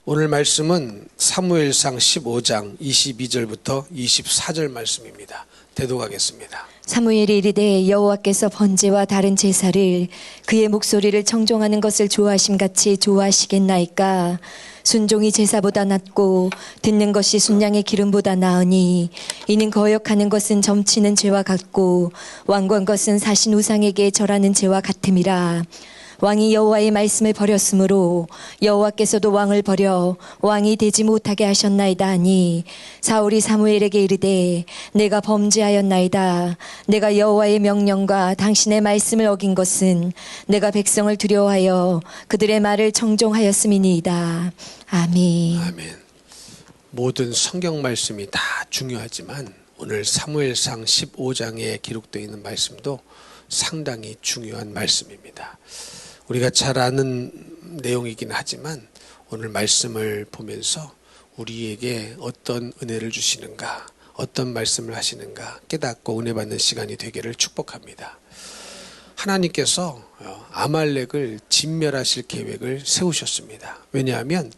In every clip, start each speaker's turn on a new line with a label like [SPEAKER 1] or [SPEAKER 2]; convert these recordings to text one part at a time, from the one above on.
[SPEAKER 1] 오늘 말씀은 사무엘상 15장 22절부터 24절 말씀입니다. 대독하겠습니다.
[SPEAKER 2] 사무엘이 이르되 여호와께서 번제와 다른 제사를 그의 목소리를 청종하는 것을 좋아하심같이 좋아하시겠나이까. 순종이 제사보다 낫고 듣는 것이 순양의 기름보다 나으니 이는 거역하는 것은 점치는 죄와 같고 완고한 것은 사신 우상에게 절하는 죄와 같음이라. 왕이 여호와의 말씀을 버렸으므로 여호와께서도 왕을 버려 왕이 되지 못하게 하셨나이다 하니 사울이 사무엘에게 이르되 내가 범죄하였나이다. 내가 여호와의 명령과 당신의 말씀을 어긴 것은 내가 백성을 두려워하여 그들의 말을 청종하였음이니이다. 아멘.
[SPEAKER 1] 아멘. 모든 성경 말씀이 다 중요하지만 오늘 사무엘상 15장에 기록되어 있는 말씀도 상당히 중요한 말씀입니다. 우리가 잘 아는 내용이긴 하지만 오늘 말씀을 보면서 우리에게 어떤 은혜를 주시는가, 어떤 말씀을 하시는가 깨닫고 은혜 받는 시간이 되기를 축복합니다. 하나님께서 아말렉을 진멸하실 계획을 세우셨습니다. 왜냐하면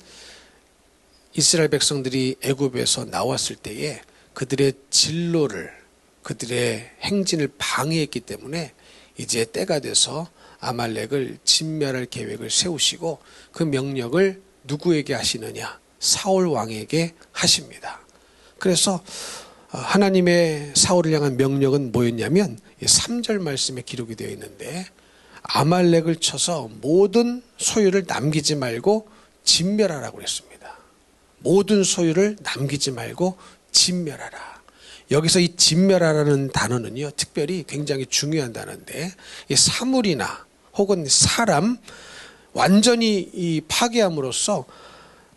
[SPEAKER 1] 이스라엘 백성들이 애굽에서 나왔을 때에 그들의 진로를, 그들의 행진을 방해했기 때문에 이제 때가 돼서 아말렉을 진멸할 계획을 세우시고 그 명령을 누구에게 하시느냐? 사울 왕에게 하십니다. 그래서 하나님의 사울을 향한 명령은 뭐였냐면 3절 말씀에 기록이 되어 있는데 아말렉을 쳐서 모든 소유를 남기지 말고 진멸하라고 했습니다. 모든 소유를 남기지 말고 진멸하라. 여기서 이 진멸하라는 단어는요, 특별히 굉장히 중요한 단어인데 이 사물이나 혹은 사람 완전히 이 파괴함으로써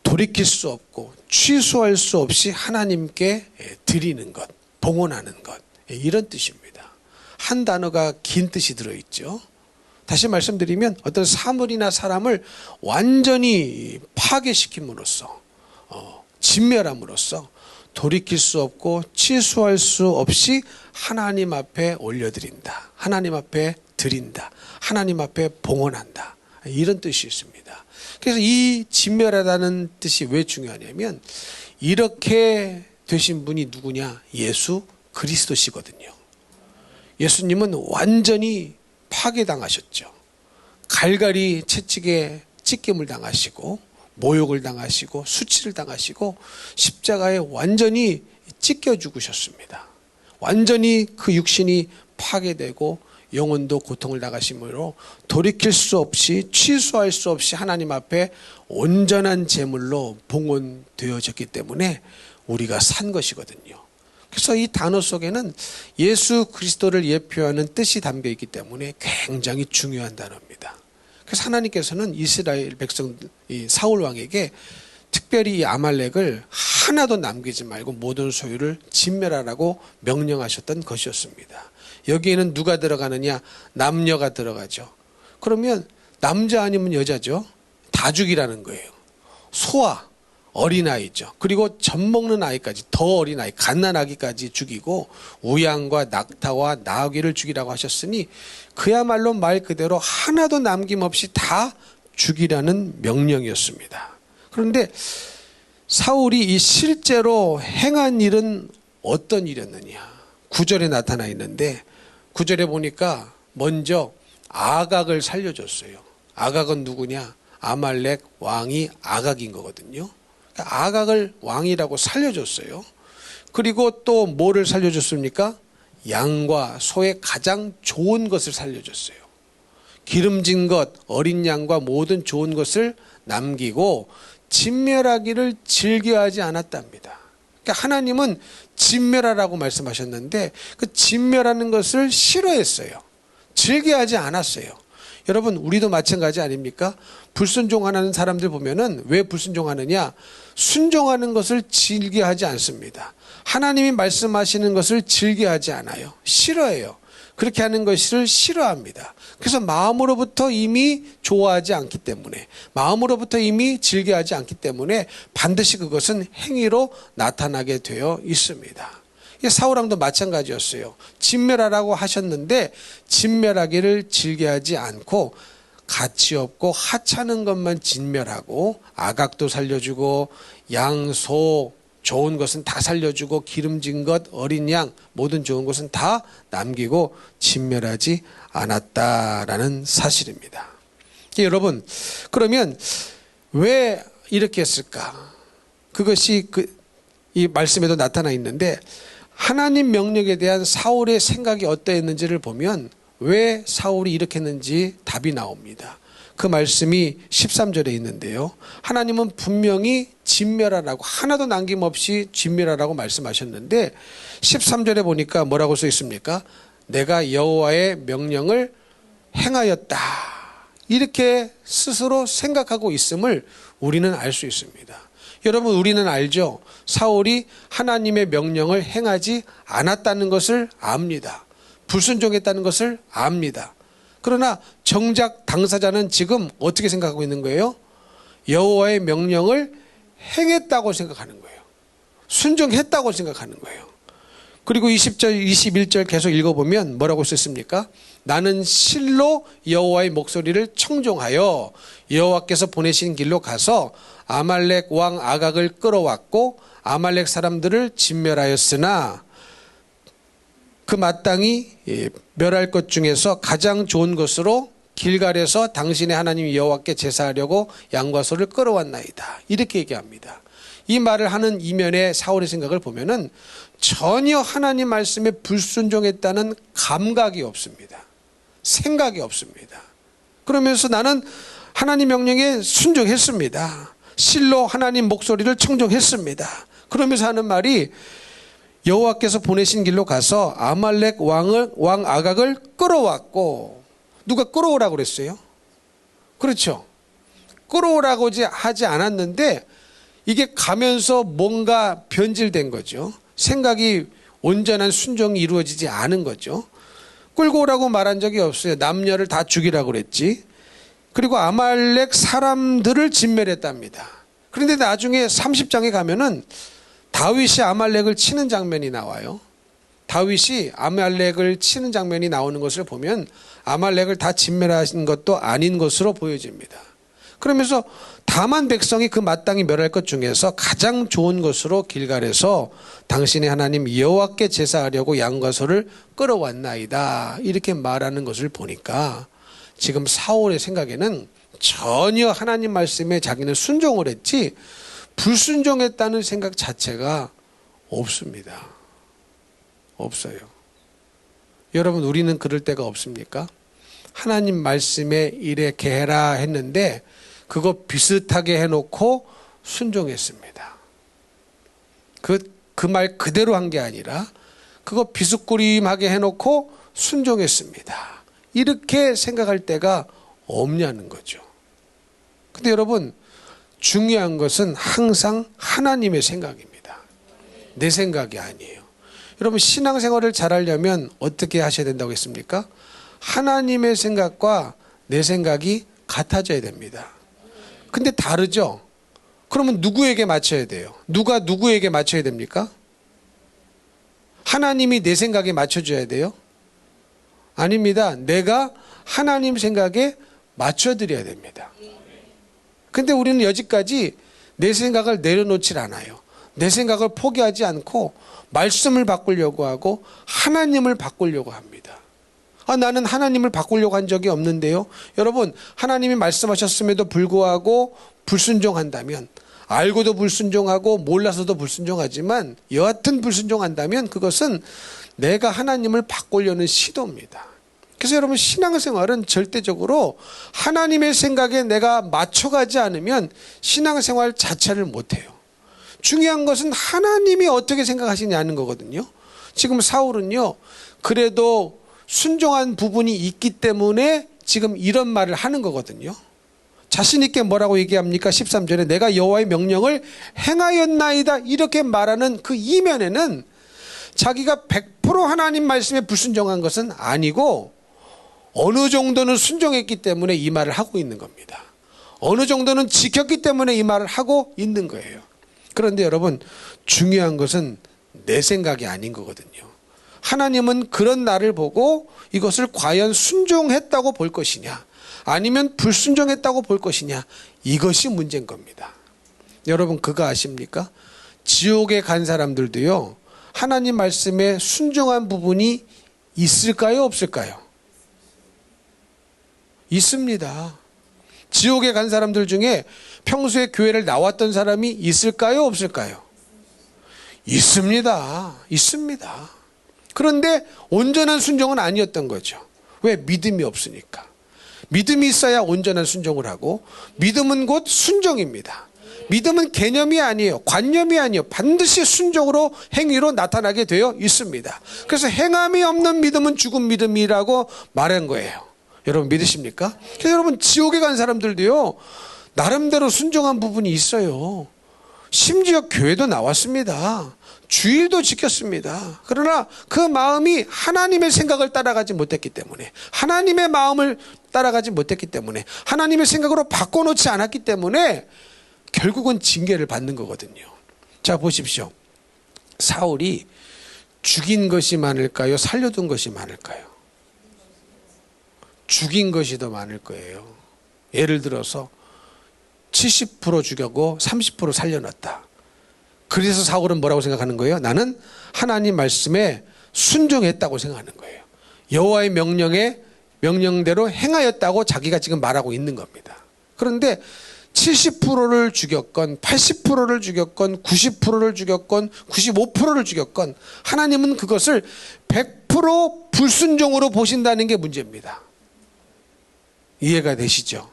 [SPEAKER 1] 돌이킬 수 없고 취소할 수 없이 하나님께 드리는 것, 봉헌하는 것, 이런 뜻입니다. 한 단어가 긴 뜻이 들어있죠. 다시 말씀드리면 어떤 사물이나 사람을 완전히 파괴시킴으로써 진멸함으로써 돌이킬 수 없고 취소할 수 없이 하나님 앞에 올려드린다. 하나님 앞에 드린다. 하나님 앞에 봉헌한다. 이런 뜻이 있습니다. 그래서 이 진멸하다는 뜻이 왜 중요하냐면 이렇게 되신 분이 누구냐? 예수 그리스도시거든요. 예수님은 완전히 파괴당하셨죠. 갈갈이 채찍에 찢김을 당하시고 모욕을 당하시고 수치를 당하시고 십자가에 완전히 찢겨 죽으셨습니다. 완전히 그 육신이 파괴되고 영혼도 고통을 당하심으로 돌이킬 수 없이 취소할 수 없이 하나님 앞에 온전한 제물로 봉헌되어졌기 때문에 우리가 산 것이거든요. 그래서 이 단어 속에는 예수 그리스도를 예표하는 뜻이 담겨 있기 때문에 굉장히 중요한 단어입니다. 그래서 하나님께서는 이스라엘 백성 이 사울 왕에게 특별히 이 아말렉을 하나도 남기지 말고 모든 소유를 진멸하라고 명령하셨던 것이었습니다. 여기에는 누가 들어가느냐? 남녀가 들어가죠. 그러면 남자 아니면 여자죠. 다 죽이라는 거예요. 소아, 어린아이죠. 그리고 젖 먹는 아이까지, 더 어린아이, 갓난아기까지 죽이고 우양과 낙타와 나귀를 죽이라고 하셨으니 그야말로 말 그대로 하나도 남김없이 다 죽이라는 명령이었습니다. 그런데 사울이 이 실제로 행한 일은 어떤 일이었느냐? 9절에 나타나 있는데 9절에 보니까 먼저 아각을 살려줬어요. 아각은 누구냐? 아말렉 왕이 아각인 거거든요. 그러니까 아각을 왕이라고 살려줬어요. 그리고 또 뭐를 살려줬습니까? 양과 소의 가장 좋은 것을 살려줬어요. 기름진 것, 어린 양과 모든 좋은 것을 남기고 진멸하기를 즐겨하지 않았답니다. 그러니까 하나님은 진멸하라고 말씀하셨는데 그 진멸하는 것을 싫어했어요. 즐겨하지 않았어요. 여러분, 우리도 마찬가지 아닙니까? 불순종하는 사람들 보면은 왜 불순종하느냐? 순종하는 것을 즐겨하지 않습니다. 하나님이 말씀하시는 것을 즐겨하지 않아요. 싫어해요. 그렇게 하는 것을 싫어합니다. 그래서 마음으로부터 이미 좋아하지 않기 때문에, 마음으로부터 이미 즐겨하지 않기 때문에 반드시 그것은 행위로 나타나게 되어 있습니다. 사울왕도 마찬가지였어요. 진멸하라고 하셨는데 진멸하기를 즐겨하지 않고 가치 없고 하찮은 것만 진멸하고 아각도 살려주고 양, 소, 좋은 것은 다 살려주고 기름진 것, 어린 양, 모든 좋은 것은 다 남기고 진멸하지 않았다라는 사실입니다. 여러분, 그러면 왜 이렇게 했을까? 그것이 이 말씀에도 나타나 있는데 하나님 명령에 대한 사울의 생각이 어떠했는지를 보면 왜 사울이 이렇게 했는지 답이 나옵니다. 그 말씀이 13절에 있는데요. 하나님은 분명히 진멸하라고 하나도 남김없이 진멸하라고 말씀하셨는데 13절에 보니까 뭐라고 써 있습니까? 내가 여호와의 명령을 행하였다. 이렇게 스스로 생각하고 있음을 우리는 알 수 있습니다. 여러분, 우리는 알죠? 사울이 하나님의 명령을 행하지 않았다는 것을 압니다. 불순종했다는 것을 압니다. 그러나 정작 당사자는 지금 어떻게 생각하고 있는 거예요? 여호와의 명령을 행했다고 생각하는 거예요. 순종했다고 생각하는 거예요. 그리고 20절, 21절 계속 읽어보면 뭐라고 썼습니까? 나는 실로 여호와의 목소리를 청종하여 여호와께서 보내신 길로 가서 아말렉 왕 아각을 끌어왔고 아말렉 사람들을 진멸하였으나 그 마땅히 멸할 것 중에서 가장 좋은 것으로 길갈에서 당신의 하나님 여호와께 제사하려고 양과 소를 끌어왔나이다. 이렇게 얘기합니다. 이 말을 하는 이면의 사울의 생각을 보면은 전혀 하나님 말씀에 불순종했다는 감각이 없습니다. 생각이 없습니다. 그러면서 나는 하나님 명령에 순종했습니다. 실로 하나님 목소리를 청종했습니다. 그러면서 하는 말이 여호와께서 보내신 길로 가서 아말렉 왕 아각을 끌어왔고, 누가 끌어오라고 그랬어요? 그렇죠. 끌어오라고 하지 않았는데 이게 가면서 뭔가 변질된 거죠. 생각이 온전한 순종이 이루어지지 않은 거죠. 끌고 오라고 말한 적이 없어요. 남녀를 다 죽이라고 그랬지. 그리고 아말렉 사람들을 진멸했답니다. 그런데 나중에 30장에 가면은 다윗이 아말렉을 치는 장면이 나와요. 다윗이 아말렉을 치는 장면이 나오는 것을 보면 아말렉을 다 진멸하신 것도 아닌 것으로 보여집니다. 그러면서 다만 백성이 그 마땅히 멸할 것 중에서 가장 좋은 것으로 길갈에서 당신의 하나님 여호와께 제사하려고 양과 소를 끌어왔나이다. 이렇게 말하는 것을 보니까 지금 사울의 생각에는 전혀 하나님 말씀에 자기는 순종을 했지 불순종했다는 생각 자체가 없습니다. 없어요. 여러분, 우리는 그럴 때가 없습니까? 하나님 말씀에 이렇게 해라 했는데 그거 비슷하게 해놓고 순종했습니다. 그 말 그대로 한 게 아니라 그거 비스꾸림하게 해놓고 순종했습니다. 이렇게 생각할 때가 없냐는 거죠. 근데 여러분, 중요한 것은 항상 하나님의 생각입니다. 내 생각이 아니에요. 여러분, 신앙생활을 잘하려면 어떻게 하셔야 된다고 했습니까? 하나님의 생각과 내 생각이 같아져야 됩니다. 근데 다르죠? 그러면 누구에게 맞춰야 돼요? 누가 누구에게 맞춰야 됩니까? 하나님이 내 생각에 맞춰줘야 돼요? 아닙니다. 내가 하나님 생각에 맞춰드려야 됩니다. 근데 우리는 여지까지 내 생각을 내려놓질 않아요. 내 생각을 포기하지 않고 말씀을 바꾸려고 하고 하나님을 바꾸려고 합니다. 나는 하나님을 바꾸려고 한 적이 없는데요. 여러분, 하나님이 말씀하셨음에도 불구하고 불순종한다면, 알고도 불순종하고 몰라서도 불순종하지만 여하튼 불순종한다면 그것은 내가 하나님을 바꾸려는 시도입니다. 그래서 여러분, 신앙생활은 절대적으로 하나님의 생각에 내가 맞춰가지 않으면 신앙생활 자체를 못해요. 중요한 것은 하나님이 어떻게 생각하시냐는 거거든요. 지금 사울은요, 그래도 순종한 부분이 있기 때문에 지금 이런 말을 하는 거거든요. 자신 있게 뭐라고 얘기합니까? 13절에 내가 여호와의 명령을 행하였나이다. 이렇게 말하는 그 이면에는 자기가 100% 하나님 말씀에 불순종한 것은 아니고 어느 정도는 순종했기 때문에 이 말을 하고 있는 겁니다. 어느 정도는 지켰기 때문에 이 말을 하고 있는 거예요. 그런데 여러분, 중요한 것은 내 생각이 아닌 거거든요. 하나님은 그런 나를 보고 이것을 과연 순종했다고 볼 것이냐 아니면 불순종했다고 볼 것이냐, 이것이 문제인 겁니다. 여러분 그거 아십니까? 지옥에 간 사람들도요 하나님 말씀에 순종한 부분이 있을까요 없을까요? 있습니다. 지옥에 간 사람들 중에 평소에 교회를 나왔던 사람이 있을까요 없을까요? 있습니다. 있습니다. 그런데 온전한 순종은 아니었던 거죠. 왜? 믿음이 없으니까. 믿음이 있어야 온전한 순종을 하고, 믿음은 곧 순종입니다. 믿음은 개념이 아니에요. 관념이 아니에요. 반드시 순종으로 행위로 나타나게 되어 있습니다. 그래서 행함이 없는 믿음은 죽은 믿음이라고 말한 거예요. 여러분 믿으십니까? 그래서 여러분 지옥에 간 사람들도요 나름대로 순종한 부분이 있어요. 심지어 교회도 나왔습니다. 주일도 지켰습니다. 그러나 그 마음이 하나님의 생각을 따라가지 못했기 때문에, 하나님의 마음을 따라가지 못했기 때문에, 하나님의 생각으로 바꿔놓지 않았기 때문에 결국은 징계를 받는 거거든요. 자 보십시오. 사울이 죽인 것이 많을까요? 살려둔 것이 많을까요? 죽인 것이 더 많을 거예요. 예를 들어서 70% 죽였고 30% 살려놨다. 그래서 사울은 뭐라고 생각하는 거예요? 나는 하나님 말씀에 순종했다고 생각하는 거예요. 여호와의 명령대로 행하였다고 자기가 지금 말하고 있는 겁니다. 그런데 70%를 죽였건 80%를 죽였건 90%를 죽였건 95%를 죽였건 하나님은 그것을 100% 불순종으로 보신다는 게 문제입니다. 이해가 되시죠?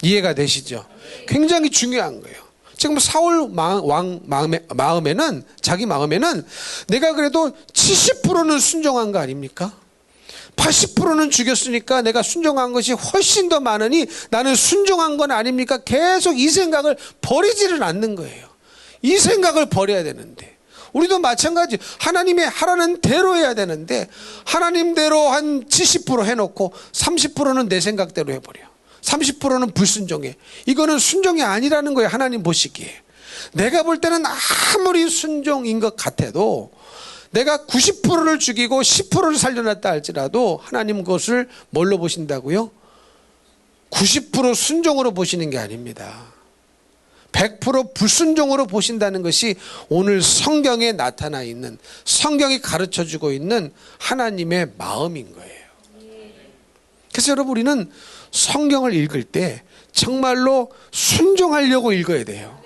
[SPEAKER 1] 이해가 되시죠? 굉장히 중요한 거예요. 지금 사울 왕 마음에는, 자기 마음에는 내가 그래도 70%는 순종한 거 아닙니까? 80%는 죽였으니까 내가 순종한 것이 훨씬 더 많으니 나는 순종한 건 아닙니까? 계속 이 생각을 버리지를 않는 거예요. 이 생각을 버려야 되는데, 우리도 마찬가지. 하나님의 하라는 대로 해야 되는데 하나님대로 한 70% 해놓고 30%는 내 생각대로 해버려. 30%는 불순종해. 이거는 순종이 아니라는 거예요. 하나님 보시기에. 내가 볼 때는 아무리 순종인 것 같아도, 내가 90%를 죽이고 10%를 살려놨다 할지라도 하나님 그것을 뭘로 보신다고요? 90% 순종으로 보시는 게 아닙니다. 100% 불순종으로 보신다는 것이 오늘 성경에 나타나 있는, 성경이 가르쳐주고 있는 하나님의 마음인 거예요. 그래서 여러분 우리는 성경을 읽을 때 정말로 순종하려고 읽어야 돼요.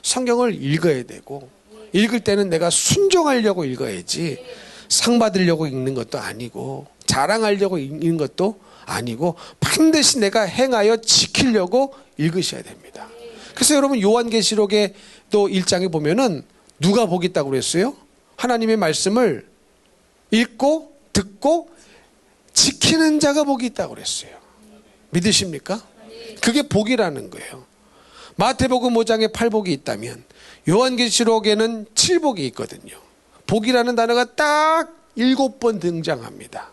[SPEAKER 1] 성경을 읽어야 되고, 읽을 때는 내가 순종하려고 읽어야지 상 받으려고 읽는 것도 아니고 자랑하려고 읽는 것도 아니고 반드시 내가 행하여 지키려고 읽으셔야 됩니다. 그래서 여러분 요한계시록에 또 1장에 보면은 누가 복이 있다고 그랬어요? 하나님의 말씀을 읽고 듣고 지키는 자가 복이 있다고 그랬어요. 믿으십니까? 그게 복이라는 거예요. 마태복음 5장에 8복이 있다면 요한계시록에는 7복이 있거든요. 복이라는 단어가 딱 7번 등장합니다.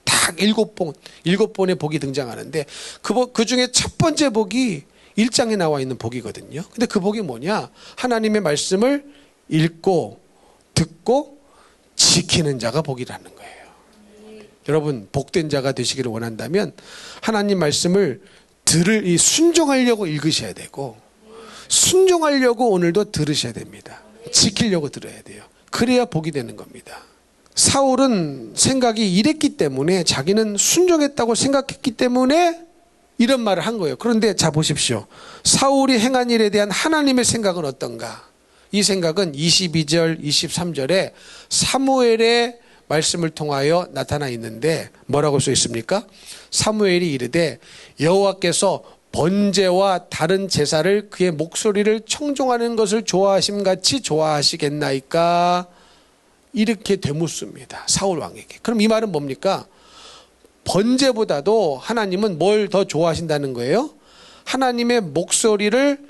[SPEAKER 1] 딱 7번의 복이 등장하는데 그 중에 첫 번째 복이 1장에 나와 있는 복이거든요. 근데 그 복이 뭐냐? 하나님의 말씀을 읽고 듣고 지키는 자가 복이라는 거예요. 여러분 복된 자가 되시기를 원한다면 하나님 말씀을 순종하려고 읽으셔야 되고, 순종하려고 오늘도 들으셔야 됩니다. 지키려고 들어야 돼요. 그래야 복이 되는 겁니다. 사울은 생각이 이랬기 때문에, 자기는 순종했다고 생각했기 때문에 이런 말을 한 거예요. 그런데 자 보십시오. 사울이 행한 일에 대한 하나님의 생각은 어떤가? 이 생각은 22절 23절에 사무엘의 말씀을 통하여 나타나 있는데 뭐라고 써 있습니까? 사무엘이 이르되 여호와께서 번제와 다른 제사를 그의 목소리를 청종하는 것을 좋아하심같이 좋아하시겠나이까? 이렇게 되묻습니다. 사울 왕에게. 그럼 이 말은 뭡니까? 번제보다도 하나님은 뭘 더 좋아하신다는 거예요? 하나님의 목소리를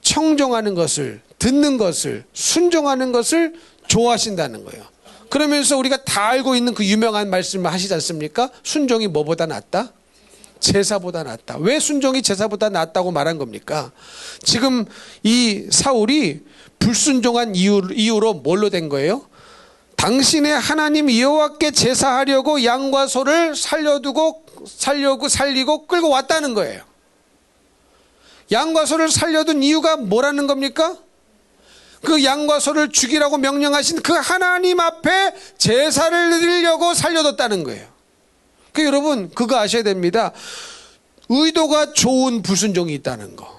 [SPEAKER 1] 청종하는 것을, 듣는 것을, 순종하는 것을 좋아하신다는 거예요. 그러면서 우리가 다 알고 있는 그 유명한 말씀을 하시지 않습니까? 순종이 뭐보다 낫다? 제사보다 낫다. 왜 순종이 제사보다 낫다고 말한 겁니까? 지금 이 사울이 불순종한 이유로 뭘로 된 거예요? 당신의 하나님 여호와께 제사하려고 양과 소를 살리고 끌고 왔다는 거예요. 양과 소를 살려둔 이유가 뭐라는 겁니까? 그 양과 소를 죽이라고 명령하신 그 하나님 앞에 제사를 드리려고 살려뒀다는 거예요. 여러분 그거 아셔야 됩니다. 의도가 좋은 불순종이 있다는 거.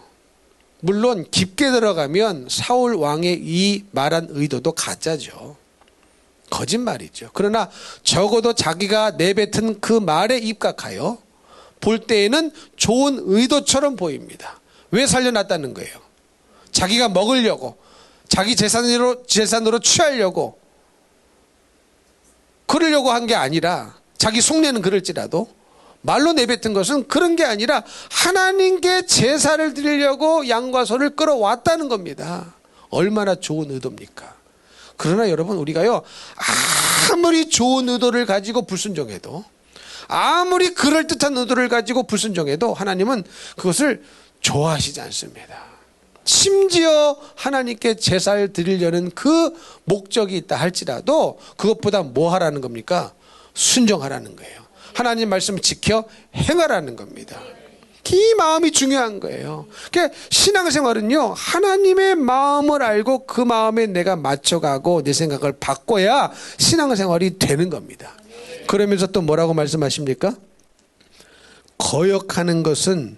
[SPEAKER 1] 물론 깊게 들어가면 사울 왕의 이 말한 의도도 가짜죠. 거짓말이죠. 그러나 적어도 자기가 내뱉은 그 말에 입각하여 볼 때에는 좋은 의도처럼 보입니다. 왜 살려놨다는 거예요? 자기가 먹으려고, 자기 재산으로 취하려고 그러려고 한 게 아니라, 자기 속내는 그럴지라도 말로 내뱉은 것은 그런 게 아니라 하나님께 제사를 드리려고 양과 소를 끌어왔다는 겁니다. 얼마나 좋은 의도입니까? 그러나 여러분 우리가요, 아무리 좋은 의도를 가지고 불순종해도, 아무리 그럴듯한 의도를 가지고 불순종해도 하나님은 그것을 좋아하시지 않습니다. 심지어 하나님께 제사를 드리려는 그 목적이 있다 할지라도 그것보다 뭐 하라는 겁니까? 순종하라는 거예요. 하나님 말씀을 지켜 행하라는 겁니다. 이 마음이 중요한 거예요. 그러니까 신앙생활은요, 하나님의 마음을 알고 그 마음에 내가 맞춰가고 내 생각을 바꿔야 신앙생활이 되는 겁니다. 그러면서 또 뭐라고 말씀하십니까? 거역하는 것은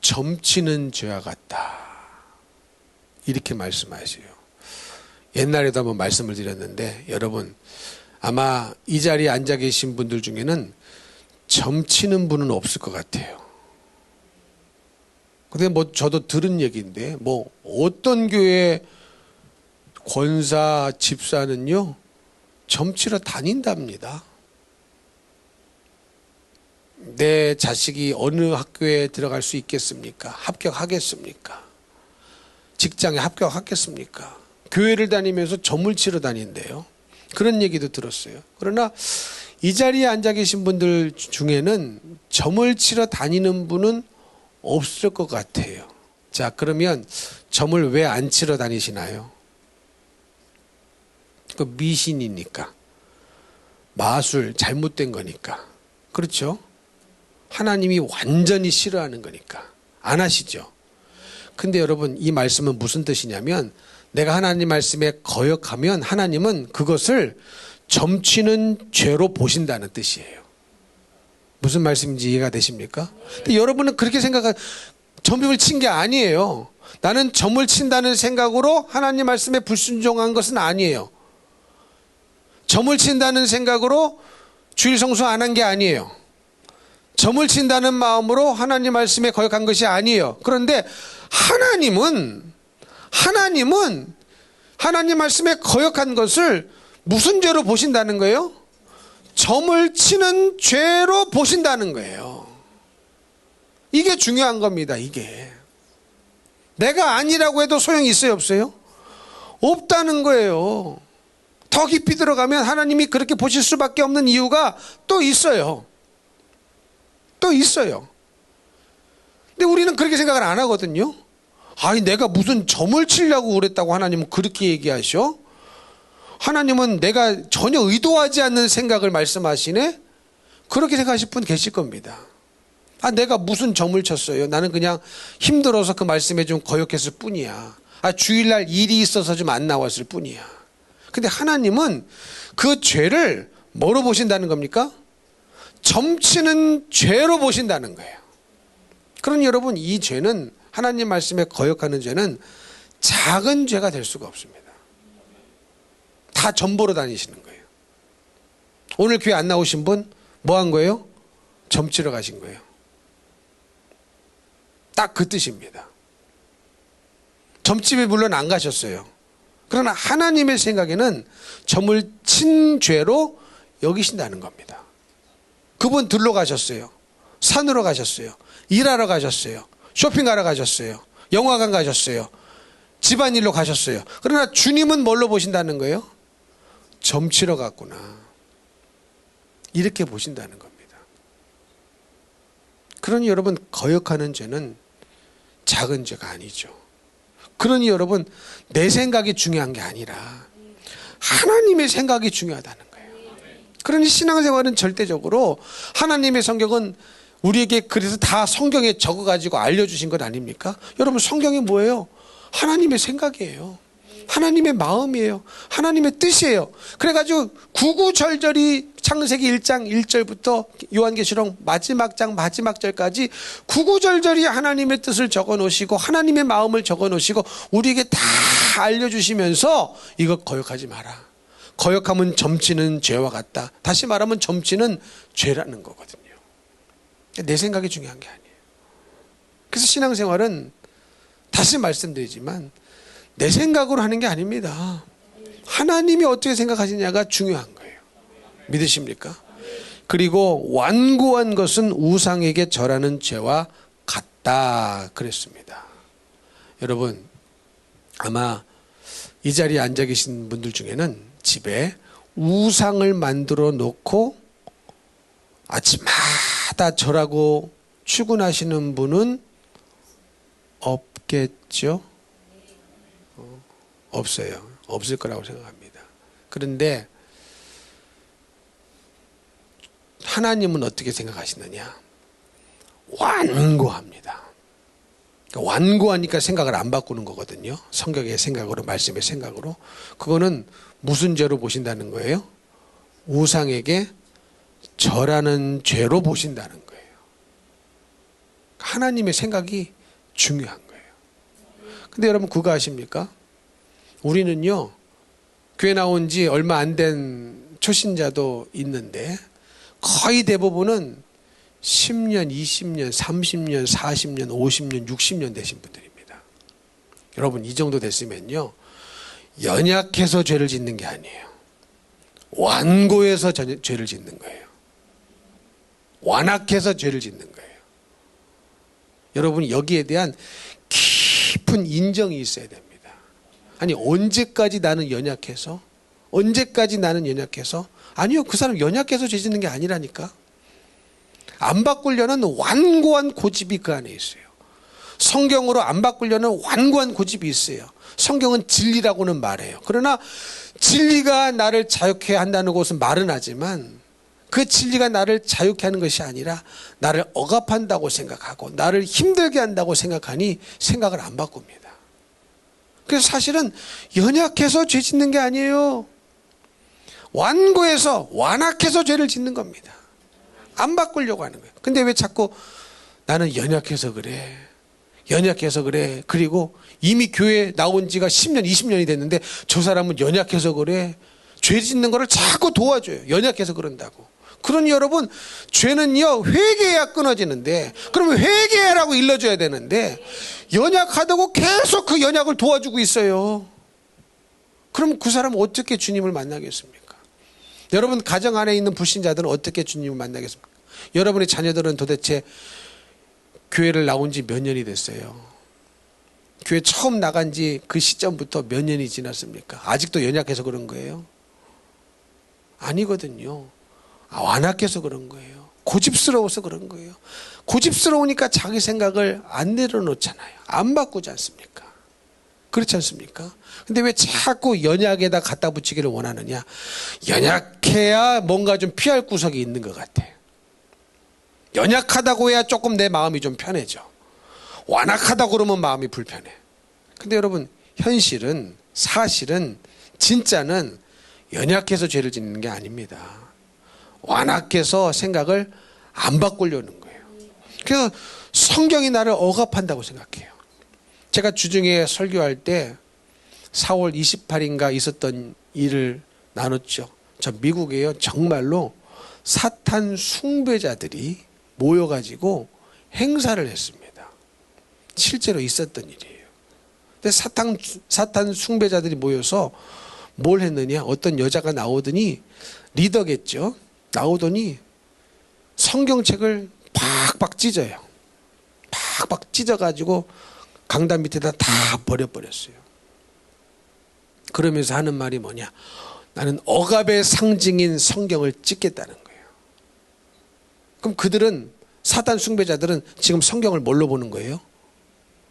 [SPEAKER 1] 점치는 죄와 같다, 이렇게 말씀하세요. 옛날에도 한번 말씀을 드렸는데, 여러분 아마 이 자리에 앉아 계신 분들 중에는 점치는 분은 없을 것 같아요. 근데 저도 들은 얘기인데, 어떤 교회 권사 집사는요 점치러 다닌답니다. 내 자식이 어느 학교에 들어갈 수 있겠습니까? 합격하겠습니까? 직장에 합격하겠습니까? 교회를 다니면서 점을 치러 다닌대요. 그런 얘기도 들었어요. 그러나 이 자리에 앉아 계신 분들 중에는 점을 치러 다니는 분은 없을 것 같아요. 자, 그러면 점을 왜 안 치러 다니시나요? 그 미신이니까, 마술, 잘못된 거니까. 그렇죠? 하나님이 완전히 싫어하는 거니까 안 하시죠. 근데 여러분 이 말씀은 무슨 뜻이냐면, 내가 하나님 말씀에 거역하면 하나님은 그것을 점치는 죄로 보신다는 뜻이에요. 무슨 말씀인지 이해가 되십니까? 근데 여러분은 그렇게 점을 친 게 아니에요. 나는 점을 친다는 생각으로 하나님 말씀에 불순종한 것은 아니에요. 점을 친다는 생각으로 주일 성수 안 한 게 아니에요. 점을 친다는 마음으로 하나님 말씀에 거역한 것이 아니에요. 그런데 하나님은 하나님 말씀에 거역한 것을 무슨 죄로 보신다는 거예요? 점을 치는 죄로 보신다는 거예요. 이게 중요한 겁니다. 이게 내가 아니라고 해도 소용이 있어요, 없어요? 없다는 거예요. 더 깊이 들어가면 하나님이 그렇게 보실 수밖에 없는 이유가 또 있어요. 또 있어요. 근데 우리는 그렇게 생각을 안 하거든요. 아니, 내가 무슨 점을 치려고 그랬다고 하나님은 그렇게 얘기하셔? 하나님은 내가 전혀 의도하지 않는 생각을 말씀하시네? 그렇게 생각하실 분 계실 겁니다. 아, 내가 무슨 점을 쳤어요? 나는 그냥 힘들어서 그 말씀에 좀 거역했을 뿐이야. 아, 주일날 일이 있어서 좀 안 나왔을 뿐이야. 근데 하나님은 그 죄를 뭐로 보신다는 겁니까? 점치는 죄로 보신다는 거예요. 그러니 여러분, 이 죄는, 하나님 말씀에 거역하는 죄는 작은 죄가 될 수가 없습니다. 다 점보러 다니시는 거예요. 오늘 교회 안 나오신 분 뭐 한 거예요? 점치러 가신 거예요. 딱 그 뜻입니다. 점집에 물론 안 가셨어요. 그러나 하나님의 생각에는 점을 친 죄로 여기신다는 겁니다. 그분 들러 가셨어요. 산으로 가셨어요. 일하러 가셨어요. 쇼핑하러 가셨어요. 영화관 가셨어요. 집안일로 가셨어요. 그러나 주님은 뭘로 보신다는 거예요? 점치러 갔구나, 이렇게 보신다는 겁니다. 그러니 여러분, 거역하는 죄는 작은 죄가 아니죠. 그러니 여러분, 내 생각이 중요한 게 아니라 하나님의 생각이 중요하다는 거예요. 그러니 신앙생활은 절대적으로 하나님의 성경은 우리에게 그래서 다 성경에 적어가지고 알려주신 것 아닙니까? 여러분 성경이 뭐예요? 하나님의 생각이에요. 하나님의 마음이에요. 하나님의 뜻이에요. 그래가지고 구구절절히 창세기 1장 1절부터 요한계시록 마지막 장 마지막 절까지 구구절절히 하나님의 뜻을 적어 놓으시고 하나님의 마음을 적어 놓으시고 우리에게 다 알려주시면서 이거 거역하지 마라. 거역하면 점치는 죄와 같다. 다시 말하면 점치는 죄라는 거거든요. 내 생각이 중요한 게 아니에요. 그래서 신앙생활은 다시 말씀드리지만 내 생각으로 하는 게 아닙니다. 하나님이 어떻게 생각하시냐가 중요한 거예요. 믿으십니까? 그리고 완고한 것은 우상에게 절하는 죄와 같다 그랬습니다. 여러분 아마 이 자리에 앉아 계신 분들 중에는 집에 우상을 만들어 놓고 아침마다 절하고 출근하시는 분은 없겠죠? 없어요. 없을 거라고 생각합니다. 그런데 하나님은 어떻게 생각하시느냐? 완고합니다. 완고하니까 생각을 안 바꾸는 거거든요. 성경의 생각으로, 말씀의 생각으로. 그거는 무슨 죄로 보신다는 거예요? 우상에게 절하는 죄로 보신다는 거예요. 하나님의 생각이 중요한 거예요. 근데 여러분 그거 아십니까? 우리는요, 교회 나온 지 얼마 안 된 초신자도 있는데 거의 대부분은 10년, 20년, 30년, 40년, 50년, 60년 되신 분들입니다. 여러분 이 정도 됐으면요, 연약해서 죄를 짓는 게 아니에요. 완고해서 죄를 짓는 거예요. 완악해서 죄를 짓는 거예요. 여러분 여기에 대한 깊은 인정이 있어야 됩니다. 아니 언제까지 나는 연약해서? 언제까지 나는 연약해서? 아니요, 그 사람 연약해서 죄 짓는 게 아니라니까. 안 바꾸려는 완고한 고집이 그 안에 있어요. 성경으로 안 바꾸려는 완고한 고집이 있어요. 성경은 진리라고는 말해요. 그러나 진리가 나를 자유케 한다는 것은 말은 하지만 그 진리가 나를 자유케 하는 것이 아니라 나를 억압한다고 생각하고 나를 힘들게 한다고 생각하니 생각을 안 바꿉니다. 그래서 사실은 연약해서 죄 짓는 게 아니에요. 완고해서 완악해서 죄를 짓는 겁니다. 안 바꾸려고 하는 거예요. 근데 왜 자꾸 나는 연약해서 그래. 연약해서 그래. 그리고 이미 교회 나온 지가 10년, 20년이 됐는데 저 사람은 연약해서 그래. 죄 짓는 거를 자꾸 도와줘요. 연약해서 그런다고. 그러니 여러분, 죄는요, 회개해야 끊어지는데, 그러면 회개하라고 일러줘야 되는데, 연약하다고 계속 그 연약을 도와주고 있어요. 그럼 그 사람은 어떻게 주님을 만나겠습니까? 여러분 가정 안에 있는 불신자들은 어떻게 주님을 만나겠습니까? 여러분의 자녀들은 도대체 교회를 나온 지 몇 년이 됐어요? 교회 처음 나간 지 그 시점부터 몇 년이 지났습니까? 아직도 연약해서 그런 거예요? 아니거든요. 완악해서 그런 거예요. 고집스러워서 그런 거예요. 고집스러우니까 자기 생각을 안 내려놓잖아요. 안 바꾸지 않습니까? 그렇지 않습니까? 근데 왜 자꾸 연약에다 갖다 붙이기를 원하느냐? 연약해야 뭔가 좀 피할 구석이 있는 것 같아. 연약하다고 해야 조금 내 마음이 좀 편해져. 완악하다고 그러면 마음이 불편해. 근데 여러분 현실은, 사실은, 진짜는 연약해서 죄를 짓는 게 아닙니다. 완악해서 생각을 안 바꾸려는 거예요. 그래서 성경이 나를 억압한다고 생각해요. 제가 주중에 설교할 때 4월 28일인가 있었던 일을 나눴죠. 저 미국에요, 정말로 사탄 숭배자들이 모여가지고 행사를 했습니다. 실제로 있었던 일이에요. 근데 사탄 숭배자들이 모여서 뭘 했느냐? 어떤 여자가 나오더니, 리더겠죠. 나오더니 성경책을 팍팍 찢어요. 팍팍 찢어가지고 강단 밑에다 다 버려버렸어요. 그러면서 하는 말이 뭐냐? 나는 억압의 상징인 성경을 찢겠다는 거예요. 그럼 그들은, 사탄 숭배자들은 지금 성경을 뭘로 보는 거예요?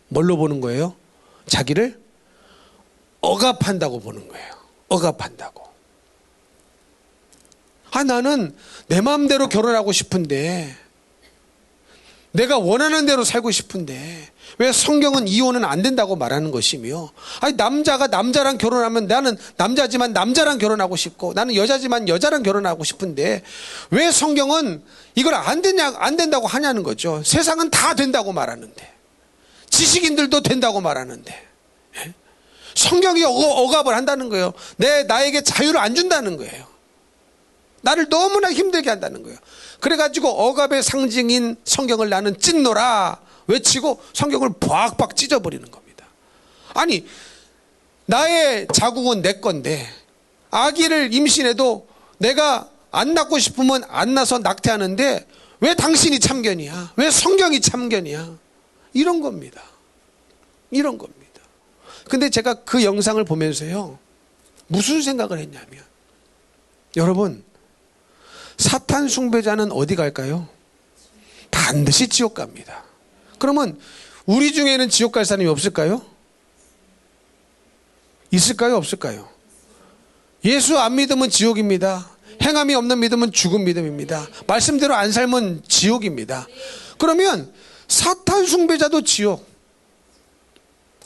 [SPEAKER 1] 뭘로 보는 거예요? 자기를 억압한다고 보는 거예요. 억압한다고. 나는 내 마음대로 결혼하고 싶은데, 내가 원하는 대로 살고 싶은데 왜 성경은 이혼은 안 된다고 말하는 것이며, 남자가 남자랑 결혼하면 나는 남자지만 남자랑 결혼하고 싶고, 나는 여자지만 여자랑 결혼하고 싶은데 왜 성경은 이걸 안 된다고 하냐는 거죠. 세상은 다 된다고 말하는데, 지식인들도 된다고 말하는데 성경이 억압을 한다는 거예요. 나에게 자유를 안 준다는 거예요. 나를 너무나 힘들게 한다는 거예요. 그래가지고 억압의 상징인 성경을 나는 찢노라 외치고 성경을 박박 찢어버리는 겁니다. 아니, 나의 자궁은 내 건데 아기를 임신해도 내가 안 낳고 싶으면 안 낳아서 낙태하는데 왜 당신이 참견이야? 왜 성경이 참견이야? 이런 겁니다. 이런 겁니다. 근데 제가 그 영상을 보면서요, 무슨 생각을 했냐면, 여러분, 사탄 숭배자는 어디 갈까요? 반드시 지옥 갑니다. 그러면 우리 중에는 지옥 갈 사람이 없을까요? 있을까요? 없을까요? 예수 안 믿으면 지옥입니다. 행함이 없는 믿음은 죽은 믿음입니다. 말씀대로 안 살면 지옥입니다. 그러면 사탄 숭배자도 지옥,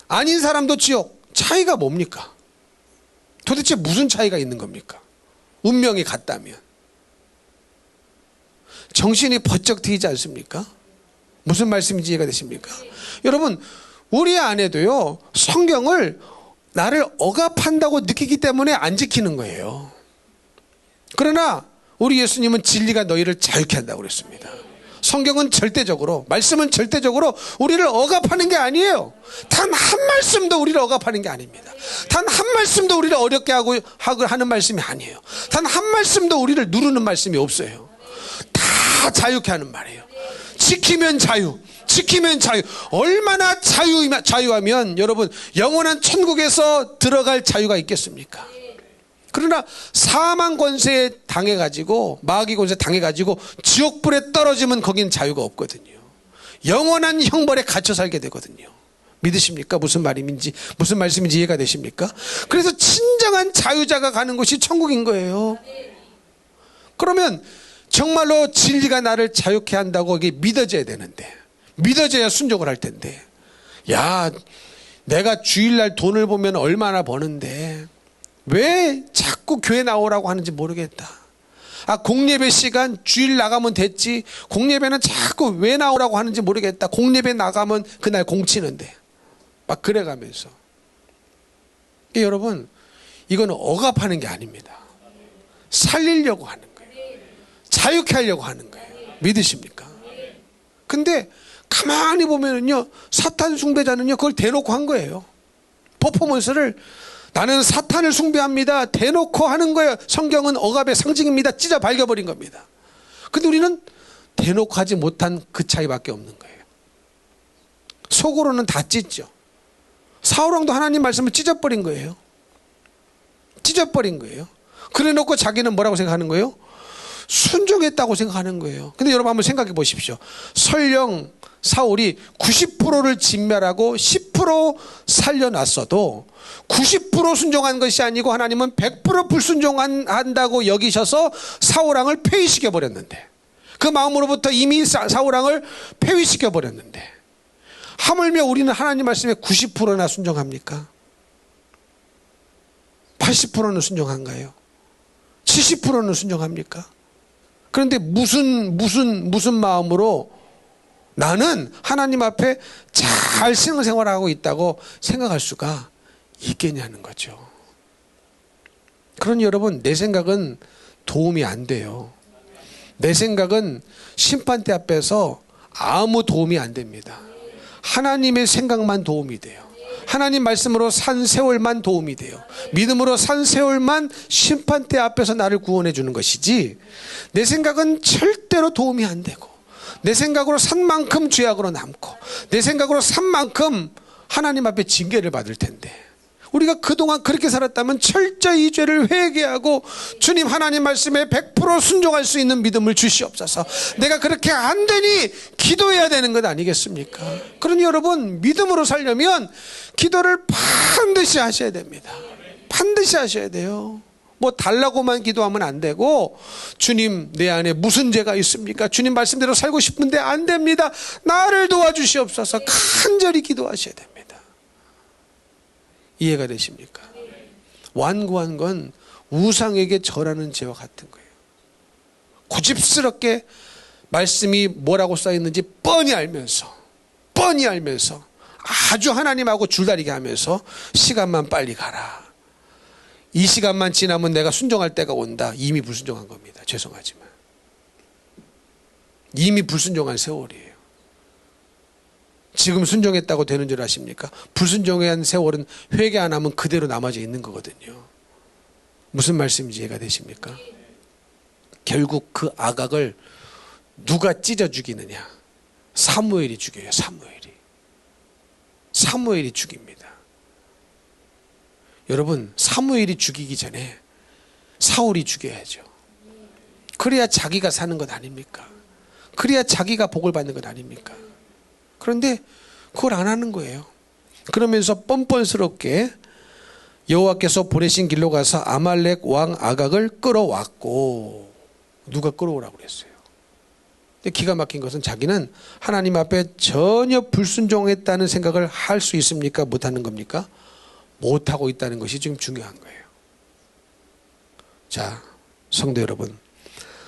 [SPEAKER 1] 아닌 사람도 지옥, 차이가 뭡니까? 도대체 무슨 차이가 있는 겁니까? 운명이 같다면. 정신이 번쩍 트이지 않습니까? 무슨 말씀인지 이해가 되십니까? 여러분, 우리 안에도요, 성경을 나를 억압한다고 느끼기 때문에 안 지키는 거예요. 그러나 우리 예수님은 진리가 너희를 자유케 한다고 그랬습니다. 성경은 절대적으로, 말씀은 절대적으로 우리를 억압하는 게 아니에요. 단 한 말씀도 우리를 억압하는 게 아닙니다. 단 한 말씀도 우리를 어렵게 하는 말씀이 아니에요. 단 한 말씀도 우리를 누르는 말씀이 없어요. 다 자유케 하는 말이에요. 지키면 자유, 지키면 자유. 얼마나 자유하면 여러분 영원한 천국에서 들어갈 자유가 있겠습니까? 그러나 사망 권세에 당해가지고, 마귀 권세에 당해가지고 지옥불에 떨어지면 거긴 자유가 없거든요. 영원한 형벌에 갇혀 살게 되거든요. 믿으십니까? 무슨 말인지, 무슨 말씀인지 이해가 되십니까? 그래서 진정한 자유자가 가는 곳이 천국인 거예요. 그러면 정말로 진리가 나를 자유케 한다고 이게 믿어져야 되는데, 믿어져야 순종을 할 텐데, 야, 내가 주일날 돈을 보면 얼마나 버는데 왜 자꾸 교회 나오라고 하는지 모르겠다. 공예배 시간 주일 나가면 됐지, 공예배는 자꾸 왜 나오라고 하는지 모르겠다. 공예배 나가면 그날 공치는데, 막 그래가면서. 여러분, 이건 억압하는 게 아닙니다. 살리려고 하는 거예요. 자유케 하려고 하는 거예요. 믿으십니까? 근데 가만히 보면은요, 사탄 숭배자는요, 그걸 대놓고 한 거예요. 퍼포먼스를, 나는 사탄을 숭배합니다, 대놓고 하는 거예요. 성경은 억압의 상징입니다, 찢어 발겨버린 겁니다. 근데 우리는 대놓고 하지 못한 그 차이밖에 없는 거예요. 속으로는 다 찢죠. 사울왕도 하나님 말씀을 찢어버린 거예요. 찢어버린 거예요. 그래 놓고 자기는 뭐라고 생각하는 거예요? 순종했다고 생각하는 거예요. 근데 여러분 한번 생각해 보십시오. 설령 사울이 90%를 진멸하고 10% 살려놨어도 90% 순종한 것이 아니고 하나님은 100% 불순종한다고 여기셔서 사울왕을 폐위시켜 버렸는데, 그 마음으로부터 이미 사울왕을 폐위시켜 버렸는데, 하물며 우리는 하나님 말씀에 90%나 순종합니까? 80%는 순종한가요? 70%는 순종합니까? 그런데 무슨 마음으로 나는 하나님 앞에 잘 신앙생활하고 있다고 생각할 수가 있겠냐는 거죠. 그러니 여러분, 내 생각은 도움이 안 돼요. 내 생각은 심판대 앞에서 아무 도움이 안 됩니다. 하나님의 생각만 도움이 돼요. 하나님 말씀으로 산 세월만 도움이 돼요. 믿음으로 산 세월만 심판대 앞에서 나를 구원해 주는 것이지, 내 생각은 절대로 도움이 안 되고, 내 생각으로 산 만큼 죄악으로 남고, 내 생각으로 산 만큼 하나님 앞에 징계를 받을 텐데, 우리가 그동안 그렇게 살았다면 철저히 이 죄를 회개하고 주님 하나님 말씀에 100% 순종할 수 있는 믿음을 주시옵소서. 내가 그렇게 안 되니 기도해야 되는 것 아니겠습니까? 그러니 여러분, 믿음으로 살려면 기도를 반드시 하셔야 됩니다. 반드시 하셔야 돼요. 뭐 달라고만 기도하면 안 되고, 주님 내 안에 무슨 죄가 있습니까? 주님 말씀대로 살고 싶은데 안 됩니다. 나를 도와주시옵소서. 간절히 기도하셔야 됩니다. 이해가 되십니까? 완고한 건 우상에게 절하는 죄와 같은 거예요. 고집스럽게 말씀이 뭐라고 써있는지 뻔히 알면서 아주 하나님하고 줄다리기 하면서 시간만 빨리 가라. 이 시간만 지나면 내가 순종할 때가 온다. 이미 불순종한 겁니다. 죄송하지만. 이미 불순종한 세월이에요. 지금 순종했다고 되는 줄 아십니까? 불순종한 세월은 회개 안 하면 그대로 남아져 있는 거거든요. 무슨 말씀인지 이해가 되십니까? 결국 그 아각을 누가 찢어 죽이느냐? 사무엘이 죽여요. 사무엘이 죽입니다. 여러분, 사무엘이 죽이기 전에 사울이 죽여야죠. 그래야 자기가 사는 것 아닙니까? 그래야 자기가 복을 받는 것 아닙니까? 그런데 그걸 안 하는 거예요. 그러면서 뻔뻔스럽게 여호와께서 보내신 길로 가서 아말렉 왕 아각을 끌어왔고, 누가 끌어오라고 그랬어요? 근데 기가 막힌 것은 자기는 하나님 앞에 전혀 불순종했다는 생각을 할 수 있습니까? 못하는 겁니까? 못하고 있다는 것이 지금 중요한 거예요. 자, 성도 여러분,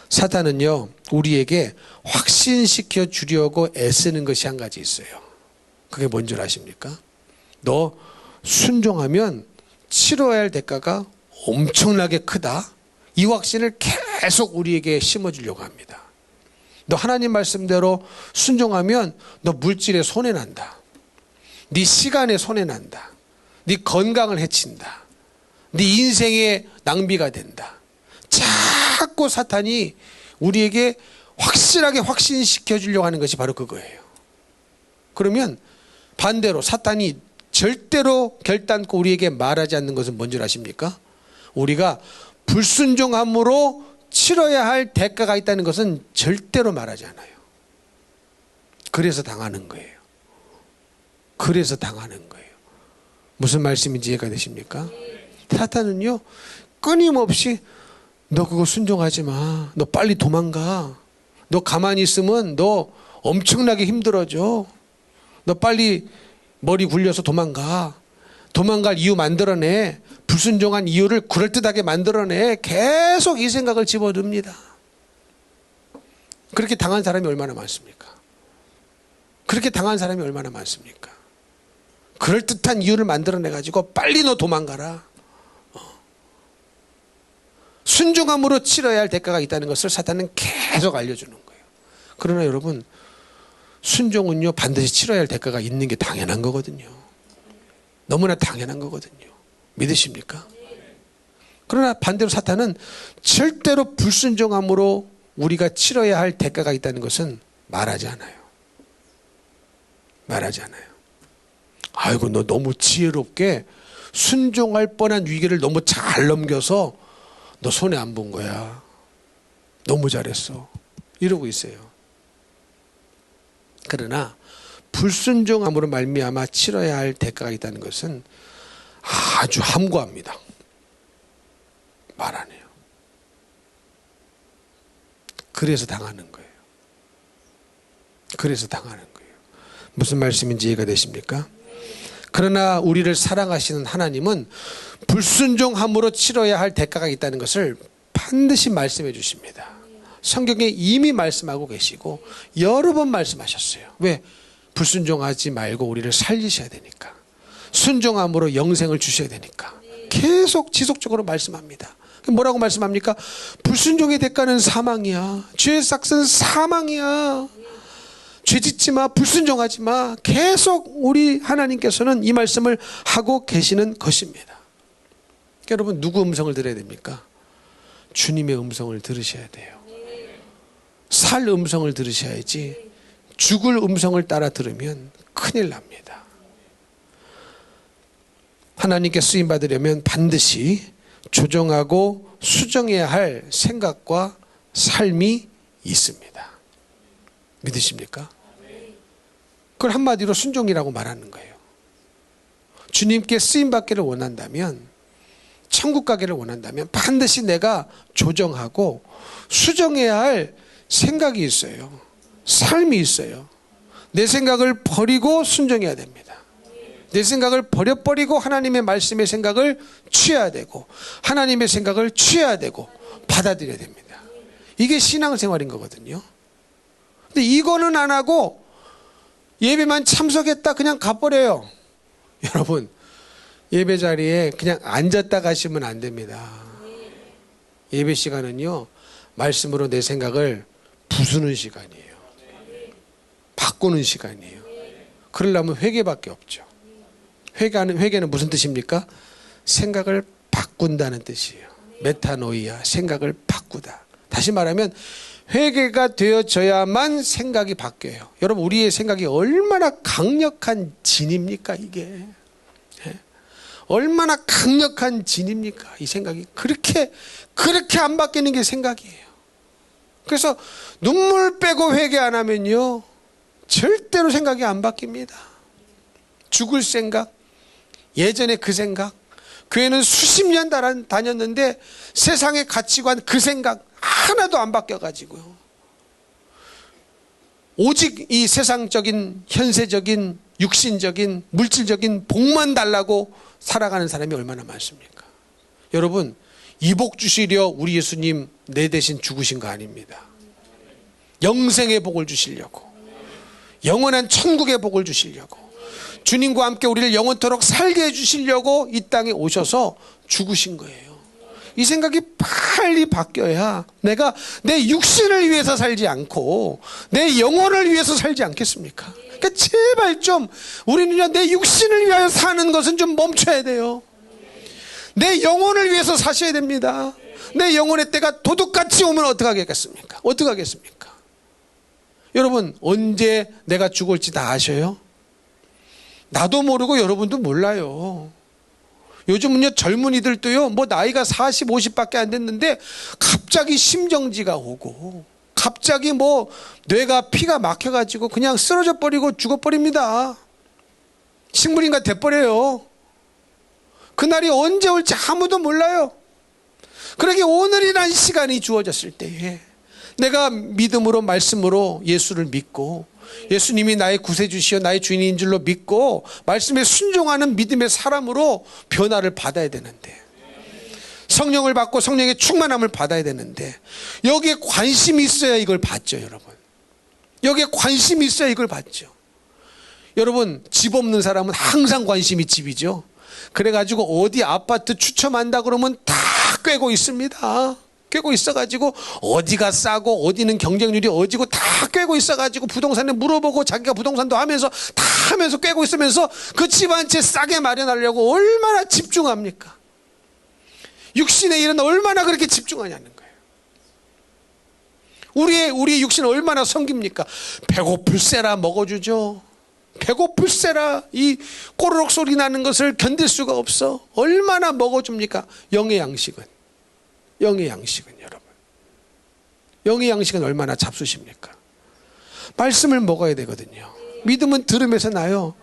[SPEAKER 1] 사탄은요 우리에게 확신시켜 주려고 애쓰는 것이 한 가지 있어요. 그게 뭔 줄 아십니까? 너 순종하면 치러야 할 대가가 엄청나게 크다. 이 확신을 계속 우리에게 심어주려고 합니다. 너 하나님 말씀대로 순종하면 너 물질에 손해난다. 네 시간에 손해난다. 네 건강을 해친다. 네 인생에 낭비가 된다. 자꾸 사탄이 우리에게 확실하게 확신시켜 주려고 하는 것이 바로 그거예요. 그러면 반대로 사탄이 절대로 결단코 우리에게 말하지 않는 것은 뭔 줄 아십니까? 우리가 불순종함으로 치러야 할 대가가 있다는 것은 절대로 말하지 않아요. 그래서 당하는 거예요. 그래서 당하는 거예요. 무슨 말씀인지 이해가 되십니까? 사탄은요 끊임없이 너 그거 순종하지 마. 너 빨리 도망가. 너 가만히 있으면 너 엄청나게 힘들어져. 너 빨리 머리 굴려서 도망가. 도망갈 이유 만들어내. 불순종한 이유를 그럴듯하게 만들어내. 계속 이 생각을 집어넣습니다. 그렇게 당한 사람이 얼마나 많습니까? 그렇게 당한 사람이 얼마나 많습니까? 그럴듯한 이유를 만들어내가지고 빨리 너 도망가라. 순종함으로 치러야 할 대가가 있다는 것을 사탄은 계속 알려주는 거예요. 그러나 여러분, 순종은요 반드시 치러야 할 대가가 있는 게 당연한 거거든요. 너무나 당연한 거거든요. 믿으십니까? 그러나 반대로 사탄은 절대로 불순종함으로 우리가 치러야 할 대가가 있다는 것은 말하지 않아요. 말하지 않아요. 아이고 너 너무 지혜롭게 순종할 뻔한 위기를 너무 잘 넘겨서 너 손해 안 본 거야. 너무 잘했어. 이러고 있어요. 그러나 불순종함으로 말미암아 치러야 할 대가가 있다는 것은 아주 함구합니다. 말 안 해요. 그래서 당하는 거예요. 그래서 당하는 거예요. 무슨 말씀인지 이해가 되십니까? 그러나 우리를 사랑하시는 하나님은 불순종함으로 치러야 할 대가가 있다는 것을 반드시 말씀해 주십니다. 성경에 이미 말씀하고 계시고 여러 번 말씀하셨어요. 왜? 불순종하지 말고 우리를 살리셔야 되니까. 순종함으로 영생을 주셔야 되니까. 계속 지속적으로 말씀합니다. 뭐라고 말씀합니까? 불순종의 대가는 사망이야. 죄의 삭은 사망이야. 죄 짓지 마, 불순종하지 마. 계속 우리 하나님께서는 이 말씀을 하고 계시는 것입니다. 여러분, 누구 음성을 들어야 됩니까? 주님의 음성을 들으셔야 돼요. 살 음성을 들으셔야지 죽을 음성을 따라 들으면 큰일 납니다. 하나님께 쓰임 받으려면 반드시 조정하고 수정해야 할 생각과 삶이 있습니다. 믿으십니까? 그걸 한마디로 순종이라고 말하는 거예요. 주님께 쓰임 받기를 원한다면 천국 가기를 원한다면 반드시 내가 조정하고 수정해야 할 생각이 있어요. 삶이 있어요. 내 생각을 버리고 순종해야 됩니다. 내 생각을 버려버리고 하나님의 말씀의 생각을 취해야 되고 하나님의 생각을 취해야 되고 받아들여야 됩니다. 이게 신앙생활인 거거든요. 근데 이거는 안 하고 예배만 참석했다 그냥 가버려요. 여러분, 예배 자리에 그냥 앉았다 가시면 안 됩니다. 예배 시간은요, 말씀으로 내 생각을 부수는 시간이에요. 바꾸는 시간이에요. 그러려면 회개밖에 없죠. 회개는 무슨 뜻입니까? 생각을 바꾼다는 뜻이에요. 메타노이아, 생각을 바꾸다. 다시 말하면 회개가 되어져야만 생각이 바뀌어요. 여러분, 우리의 생각이 얼마나 강력한 진입니까 이게? 얼마나 강력한 진입니까 이 생각이? 그렇게 안 바뀌는 게 생각이에요. 그래서 눈물 빼고 회개 안 하면요 절대로 생각이 안 바뀝니다. 죽을 생각, 예전에 그 생각, 교회는 수십 년 다녔는데 세상의 가치관 그 생각 하나도 안 바뀌어가지고요. 오직 이 세상적인, 현세적인, 육신적인, 물질적인 복만 달라고 살아가는 사람이 얼마나 많습니까? 여러분, 이복 주시려 우리 예수님 내 대신 죽으신 거 아닙니다. 영생의 복을 주시려고, 영원한 천국의 복을 주시려고, 주님과 함께 우리를 영원토록 살게 해주시려고 이 땅에 오셔서 죽으신 거예요. 이 생각이 빨리 바뀌어야 내가 내 육신을 위해서 살지 않고 내 영혼을 위해서 살지 않겠습니까? 그러니까 제발 좀 우리는요, 내 육신을 위하여 사는 것은 좀 멈춰야 돼요. 내 영혼을 위해서 사셔야 됩니다. 내 영혼의 때가 도둑같이 오면 어떡하겠습니까? 어떡하겠습니까? 여러분, 언제 내가 죽을지 다 아셔요? 나도 모르고 여러분도 몰라요. 요즘은요, 젊은이들도요, 뭐 나이가 40, 50밖에 안 됐는데 갑자기 심정지가 오고 갑자기 뭐 뇌가 피가 막혀가지고 그냥 쓰러져 버리고 죽어버립니다. 식물인가 돼버려요. 그날이 언제 올지 아무도 몰라요. 그러게 오늘이란 시간이 주어졌을 때에 내가 믿음으로, 말씀으로 예수를 믿고 예수님이 나의 구세주시여 나의 주인인 줄로 믿고 말씀에 순종하는 믿음의 사람으로 변화를 받아야 되는데, 성령을 받고 성령의 충만함을 받아야 되는데, 여기에 관심이 있어야 이걸 받죠. 여러분, 여기에 관심이 있어야 이걸 받죠. 여러분, 집 없는 사람은 항상 관심이 집이죠. 그래가지고 어디 아파트 추첨한다 그러면 다 꿰고 있습니다. 꿰고 있어가지고 어디가 싸고 어디는 경쟁률이 어디고 다 꿰고 있어가지고 부동산에 물어보고 자기가 부동산도 하면서 다 하면서 꿰고 있으면서 그 집 한 채 싸게 마련하려고 얼마나 집중합니까? 육신의 일은 얼마나 그렇게 집중하냐는 거예요. 우리의 육신은 얼마나 섬깁니까? 배고플세라 먹어주죠. 배고플세라 이 꼬르륵 소리 나는 것을 견딜 수가 없어. 얼마나 먹어줍니까? 영의 양식은 여러분, 영의 양식은 얼마나 잡수십니까? 말씀을 먹어야 되거든요. 믿음은 들음에서 나요.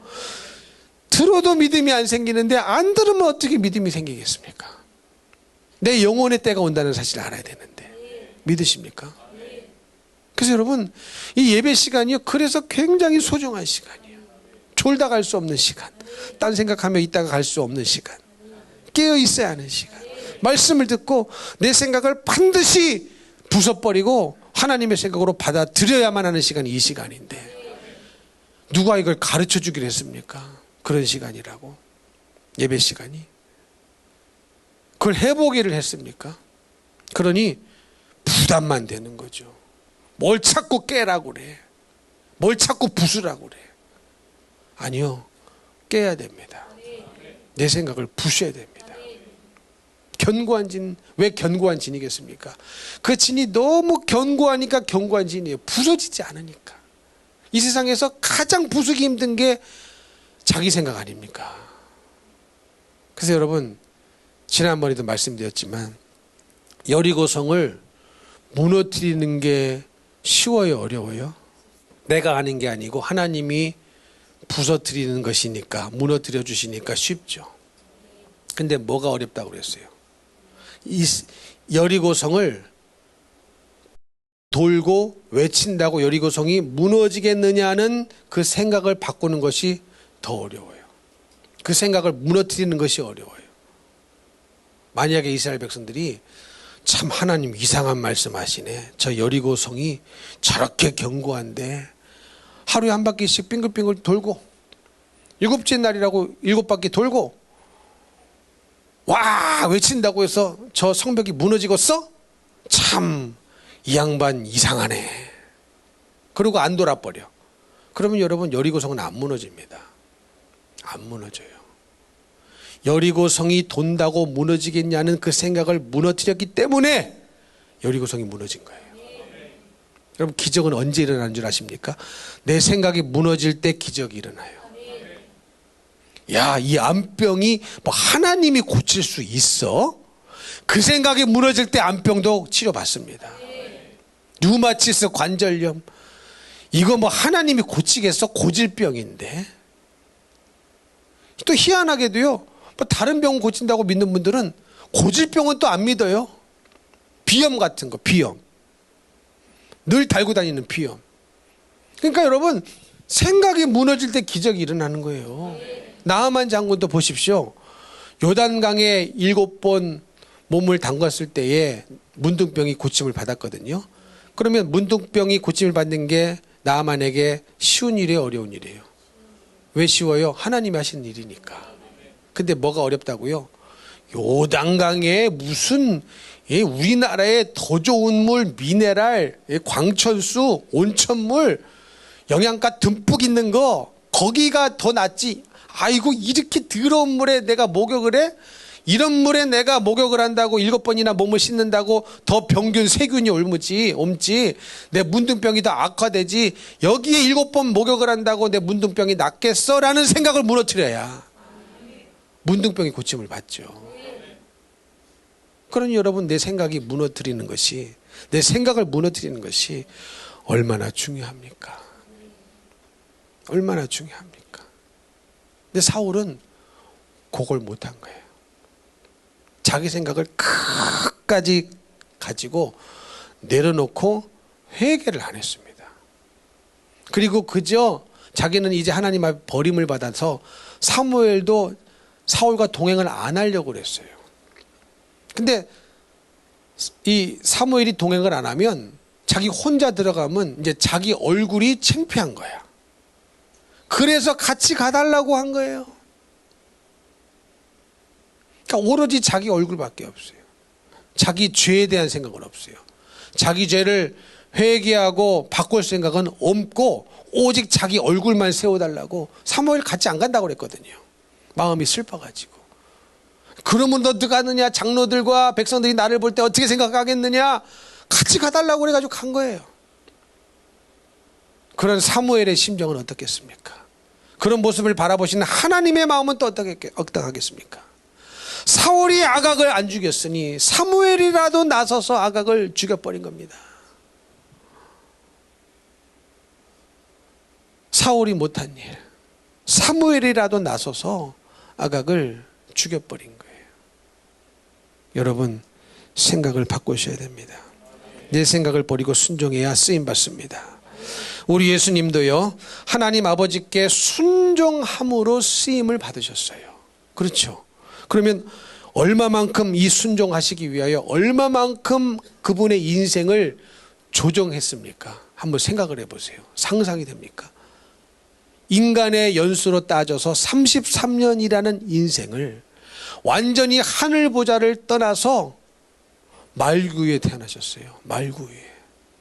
[SPEAKER 1] 들어도 믿음이 안 생기는데 안 들으면 어떻게 믿음이 생기겠습니까? 내 영혼의 때가 온다는 사실을 알아야 되는데 믿으십니까? 그래서 여러분, 이 예배 시간이요, 그래서 굉장히 소중한 시간이에요. 졸다 갈 수 없는 시간, 딴 생각하며 있다가 갈 수 없는 시간, 깨어 있어야 하는 시간, 말씀을 듣고 내 생각을 반드시 부숴버리고 하나님의 생각으로 받아들여야만 하는 시간이 이 시간인데, 누가 이걸 가르쳐 주기로 했습니까? 그런 시간이라고, 예배 시간이. 그걸 해보기를 했습니까? 그러니 부담만 되는 거죠. 뭘 자꾸 깨라고 그래, 뭘 자꾸 부수라고 그래. 아니요, 깨야 됩니다. 내 생각을 부셔야 됩니다. 견고한 진, 왜 견고한 진이겠습니까? 그 진이 너무 견고하니까 견고한 진이에요. 부서지지 않으니까. 이 세상에서 가장 부수기 힘든 게 자기 생각 아닙니까? 그래서 여러분, 지난번에도 말씀드렸지만 여리고성을 무너뜨리는 게 쉬워요, 어려워요? 내가 하는 게 아니고 하나님이 부서뜨리는 것이니까, 무너뜨려 주시니까 쉽죠. 근데 뭐가 어렵다고 그랬어요? 이 여리고성을 돌고 외친다고 여리고성이 무너지겠느냐는 그 생각을 바꾸는 것이 더 어려워요. 그 생각을 무너뜨리는 것이 어려워요. 만약에 이스라엘 백성들이 참 하나님 이상한 말씀하시네. 저 여리고성이 저렇게 견고한데 하루에 한 바퀴씩 빙글빙글 돌고 7째 날이라고 7바퀴 돌고 와 외친다고 해서 저 성벽이 무너지겠어? 참 이 양반 이상하네. 그리고 안 돌아버려. 그러면 여러분 여리고성은 안 무너집니다. 안 무너져요. 여리고성이 돈다고 무너지겠냐는 그 생각을 무너뜨렸기 때문에 여리고성이 무너진 거예요. 여러분 기적은 언제 일어나는 줄 아십니까? 내 생각이 무너질 때 기적이 일어나요. 야, 이 암병이 뭐 하나님이 고칠 수 있어? 그 생각이 무너질 때 암병도 치료받습니다. 류마티스 관절염 이거 뭐 하나님이 고치겠어? 고질병인데. 또 희한하게도요, 뭐 다른 병 고친다고 믿는 분들은 고질병은 또 안 믿어요. 비염 같은 거, 비염. 늘 달고 다니는 비염. 그러니까 여러분, 생각이 무너질 때 기적이 일어나는 거예요. 나아만 장군도 보십시오. 요단강에 7번 몸을 담갔을 때에 문둥병이 고침을 받았거든요. 그러면 문둥병이 고침을 받는 게 나아만에게 쉬운 일이에요, 어려운 일이에요? 왜 쉬워요? 하나님이 하신 일이니까. 근데 뭐가 어렵다고요? 요단강에 무슨 우리나라에 더 좋은 물, 미네랄, 광천수, 온천물, 영양가 듬뿍 있는 거 거기가 더 낫지. 아이고 이렇게 더러운 물에 내가 목욕을 해? 이런 물에 내가 목욕을 한다고 7번이나 몸을 씻는다고 더 병균 세균이 옮지 내 문둥병이 더 악화되지 여기에 7번 목욕을 한다고 내 문둥병이 낫겠어? 라는 생각을 무너뜨려야 문둥병이 고침을 받죠. 그러니 여러분 내 생각이 무너뜨리는 것이 내 생각을 무너뜨리는 것이 얼마나 중요합니까? 얼마나 중요합니까? 근데 사울은 그걸 못한 거예요. 자기 생각을 끝까지 가지고 내려놓고 회개를 안 했습니다. 그리고 그저 자기는 이제 하나님 앞에 버림을 받아서 사무엘도 사울과 동행을 안 하려고 그랬어요. 근데 이 사무엘이 동행을 안 하면 자기 혼자 들어가면 이제 자기 얼굴이 창피한 거야. 그래서 같이 가달라고 한 거예요. 그러니까 오로지 자기 얼굴밖에 없어요. 자기 죄에 대한 생각은 없어요. 자기 죄를 회개하고 바꿀 생각은 없고 오직 자기 얼굴만 세워달라고 사무엘 같이 안 간다고 그랬거든요. 마음이 슬퍼가지고. 그러면 너 가느냐? 장로들과 백성들이 나를 볼 때 어떻게 생각하겠느냐? 같이 가달라고 그래가지고 간 거예요. 그런 사무엘의 심정은 어떻겠습니까? 그런 모습을 바라보시는 하나님의 마음은 또 어떡하겠습니까? 사울이 아각을 안 죽였으니 사무엘이라도 나서서 아각을 죽여버린 겁니다. 사울이 못한 일, 사무엘이라도 나서서 아각을 죽여버린 거예요. 여러분 생각을 바꾸셔야 됩니다. 내 생각을 버리고 순종해야 쓰임받습니다. 우리 예수님도요 하나님 아버지께 순종함으로 쓰임을 받으셨어요. 그렇죠? 그러면 얼마만큼 이 순종하시기 위하여 얼마만큼 그분의 인생을 조정했습니까? 한번 생각을 해보세요. 상상이 됩니까? 인간의 연수로 따져서 33년이라는 인생을 완전히 하늘 보좌를 떠나서 말구에 태어나셨어요. 말구에.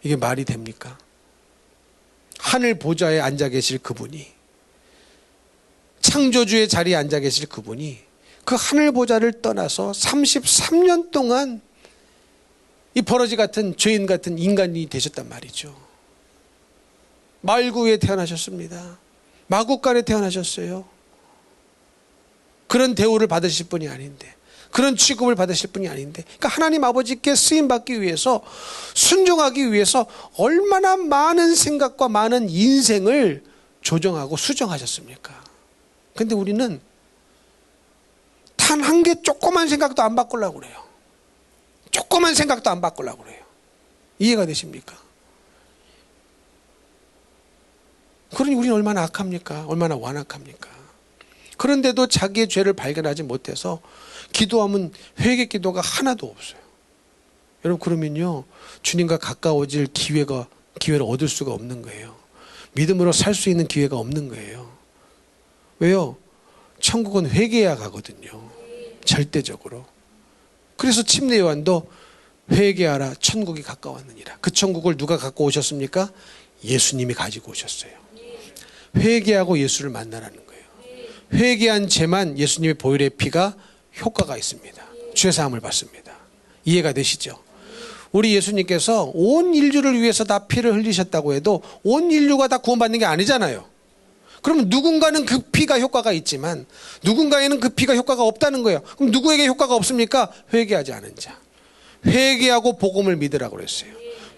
[SPEAKER 1] 이게 말이 됩니까? 하늘 보좌에 앉아 계실 그분이, 창조주의 자리에 앉아 계실 그분이 그 하늘 보좌를 떠나서 33년 동안 이 버러지 같은 죄인 같은 인간이 되셨단 말이죠. 말구에 태어나셨습니다. 마구간에 태어나셨어요. 그런 대우를 받으실 분이 아닌데, 그런 취급을 받으실 분이 아닌데, 그러니까 하나님 아버지께 쓰임받기 위해서, 순종하기 위해서 얼마나 많은 생각과 많은 인생을 조정하고 수정하셨습니까? 근데 우리는 단 한 개 조그만 생각도 안 바꾸려고 그래요. 조그만 생각도 안 바꾸려고 그래요. 이해가 되십니까? 그러니 우리는 얼마나 악합니까? 얼마나 완악합니까? 그런데도 자기의 죄를 발견하지 못해서 기도하면 회개 기도가 하나도 없어요. 여러분, 그러면요, 주님과 가까워질 기회를 얻을 수가 없는 거예요. 믿음으로 살 수 있는 기회가 없는 거예요. 왜요? 천국은 회개해야 가거든요. 절대적으로. 그래서 침례 요한도 회개하라, 천국이 가까웠느니라. 그 천국을 누가 갖고 오셨습니까? 예수님이 가지고 오셨어요. 회개하고 예수를 만나라는 거예요. 회개한 죄만 예수님의 보혈의 피가 효과가 있습니다. 죄사함을 받습니다. 이해가 되시죠? 우리 예수님께서 온 인류를 위해서 다 피를 흘리셨다고 해도 온 인류가 다 구원받는 게 아니잖아요. 그러면 누군가는 그 피가 효과가 있지만 누군가에는 그 피가 효과가 없다는 거예요. 그럼 누구에게 효과가 없습니까? 회개하지 않은 자. 회개하고 복음을 믿으라고 그랬어요.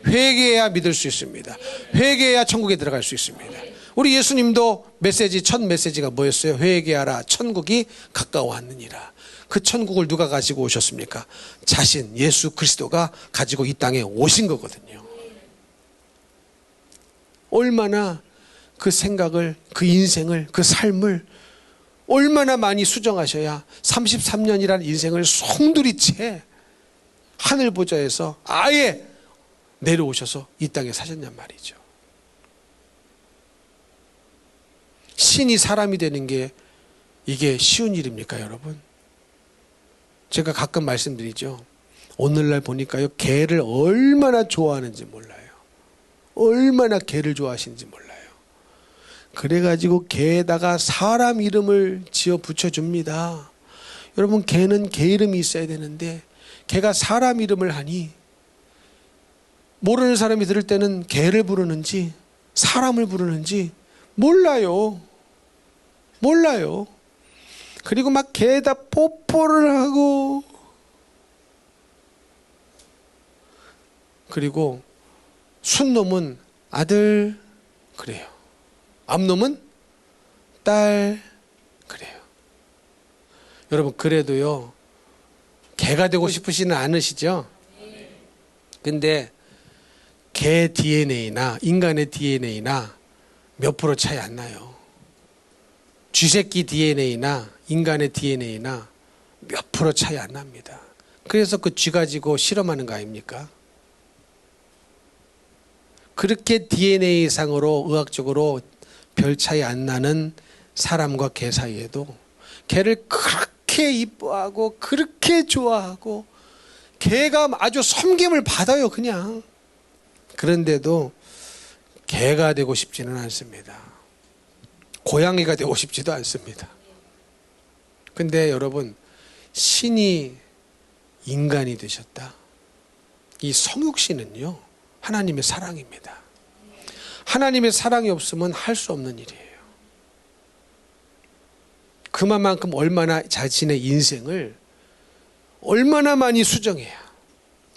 [SPEAKER 1] 회개해야 믿을 수 있습니다. 회개해야 천국에 들어갈 수 있습니다. 우리 예수님도 첫 메시지가 뭐였어요? 회개하라, 천국이 가까워왔느니라. 그 천국을 누가 가지고 오셨습니까? 자신 예수 그리스도가 가지고 이 땅에 오신 거거든요. 얼마나 그 생각을, 그 인생을, 그 삶을 얼마나 많이 수정하셔야 33년이라는 인생을 송두리째 하늘 보좌에서 아예 내려오셔서 이 땅에 사셨냔 말이죠. 신이 사람이 되는 게 이게 쉬운 일입니까, 여러분? 제가 가끔 말씀드리죠. 오늘날 보니까요, 개를 얼마나 좋아하는지 몰라요. 얼마나 개를 좋아하시는지 몰라요. 그래가지고 개에다가 사람 이름을 지어 붙여줍니다. 여러분, 개는 개 이름이 있어야 되는데 개가 사람 이름을 하니 모르는 사람이 들을 때는 개를 부르는지 사람을 부르는지 몰라요. 그리고 막 개에다 뽀뽀를 하고, 그리고 순놈은 아들 그래요. 암놈은 딸 그래요. 여러분, 그래도요, 개가 되고 싶으시는 않으시죠? 근데 개 DNA나 인간의 DNA나 몇 프로 차이 안 나요. 쥐새끼 DNA나 인간의 DNA나 몇 프로 차이 안 납니다. 그래서 그 쥐 가지고 실험하는 거 아닙니까? 그렇게 DNA상으로 의학적으로 별 차이 안 나는 사람과 개 사이에도 개를 그렇게 이뻐하고 그렇게 좋아하고 개가 아주 섬김을 받아요, 그냥. 그런데도 개가 되고 싶지는 않습니다. 고양이가 되고 싶지도 않습니다. 근데 여러분, 신이 인간이 되셨다. 이 성육신은요, 하나님의 사랑입니다. 하나님의 사랑이 없으면 할 수 없는 일이에요. 그만큼 얼마나 자신의 인생을 얼마나 많이 수정해야,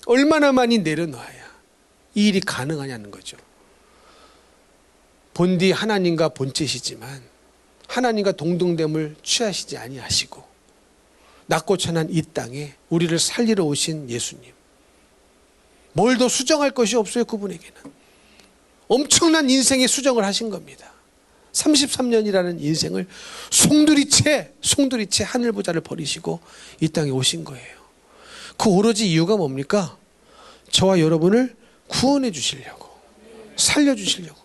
[SPEAKER 1] 얼마나 많이 내려놔야 이 일이 가능하냐는 거죠. 본디 하나님과 본체시지만 하나님과 동등됨을 취하시지 아니하시고 낮고 천한 이 땅에 우리를 살리러 오신 예수님, 뭘 더 수정할 것이 없어요. 그분에게는 엄청난 인생의 수정을 하신 겁니다. 33년이라는 인생을 송두리째 하늘보좌를 버리시고 이 땅에 오신 거예요. 그 오로지 이유가 뭡니까? 저와 여러분을 구원해 주시려고, 살려주시려고.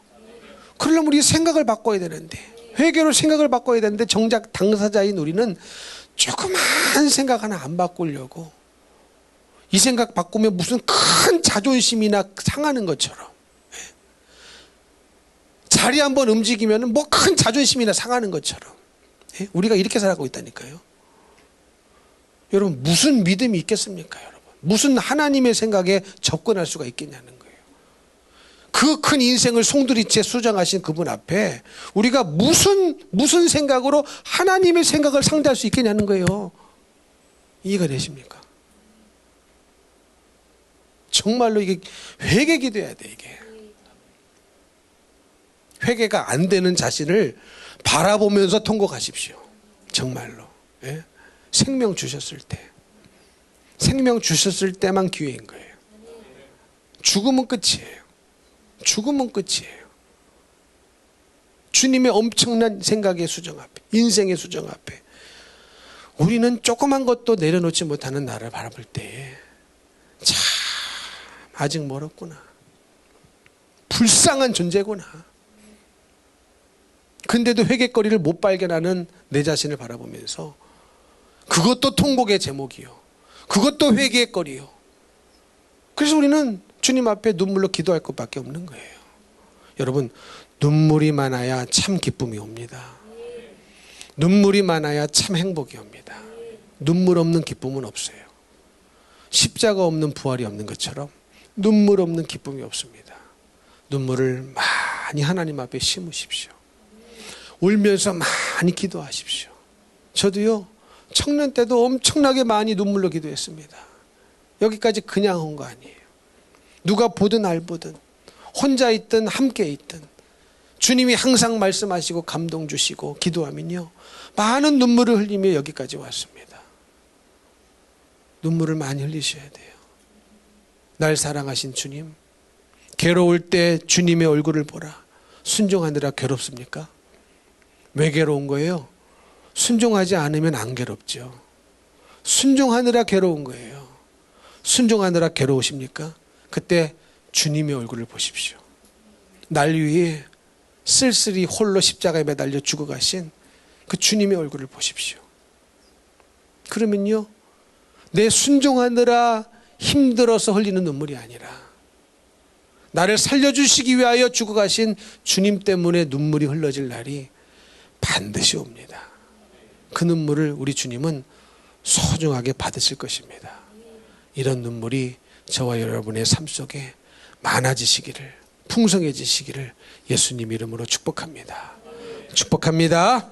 [SPEAKER 1] 그러려면 우리 생각을 바꿔야 되는데, 회개로 생각을 바꿔야 되는데, 정작 당사자인 우리는 조그만 생각 하나 안 바꾸려고, 이 생각 바꾸면 무슨 큰 자존심이나 상하는 것처럼, 자리 한번 움직이면 뭐 큰 자존심이나 상하는 것처럼 우리가 이렇게 살아가고 있다니까요. 여러분, 무슨 믿음이 있겠습니까, 여러분? 무슨 하나님의 생각에 접근할 수가 있겠냐는 거예요. 그 큰 인생을 송두리째 수정하신 그분 앞에 우리가 무슨 생각으로 하나님의 생각을 상대할 수 있겠냐는 거예요. 이해가 되십니까? 정말로 이게 회개 기도해야 돼. 이게 회개가 안 되는 자신을 바라보면서 통곡하십시오. 정말로. 예? 생명 주셨을 때 생명 주셨을 때만 기회인 거예요. 죽으면 끝이에요. 죽으면 끝이에요. 주님의 엄청난 생각의 수정 앞에, 인생의 수정 앞에 우리는 조그만 것도 내려놓지 못하는 나를 바라볼 때에 참 아직 멀었구나. 불쌍한 존재구나. 근데도 회개거리를 못 발견하는 내 자신을 바라보면서 그것도 통곡의 제목이요. 그것도 회개의 거리요. 그래서 우리는 주님 앞에 눈물로 기도할 것밖에 없는 거예요. 여러분, 눈물이 많아야 참 기쁨이 옵니다. 눈물이 많아야 참 행복이 옵니다. 눈물 없는 기쁨은 없어요. 십자가 없는 부활이 없는 것처럼 눈물 없는 기쁨이 없습니다. 눈물을 많이 하나님 앞에 심으십시오. 울면서 많이 기도하십시오. 저도요, 청년 때도 엄청나게 많이 눈물로 기도했습니다. 여기까지 그냥 온 거 아니에요. 누가 보든 알 보든 혼자 있든 함께 있든 주님이 항상 말씀하시고 감동 주시고 기도하면요, 많은 눈물을 흘리며 여기까지 왔습니다. 눈물을 많이 흘리셔야 돼요. 날 사랑하신 주님, 괴로울 때 주님의 얼굴을 보라. 순종하느라 괴롭습니까? 왜 괴로운 거예요? 순종하지 않으면 안 괴롭죠. 순종하느라 괴로운 거예요. 순종하느라 괴로우십니까? 그때 주님의 얼굴을 보십시오. 날 위해 쓸쓸히 홀로 십자가에 매달려 죽어가신 그 주님의 얼굴을 보십시오. 그러면요, 내 순종하느라 힘들어서 흘리는 눈물이 아니라 나를 살려주시기 위하여 죽어가신 주님 때문에 눈물이 흘러질 날이 반드시 옵니다. 그 눈물을 우리 주님은 소중하게 받으실 것입니다. 이런 눈물이 저와 여러분의 삶 속에 많아지시기를, 풍성해지시기를 예수님 이름으로 축복합니다. 축복합니다.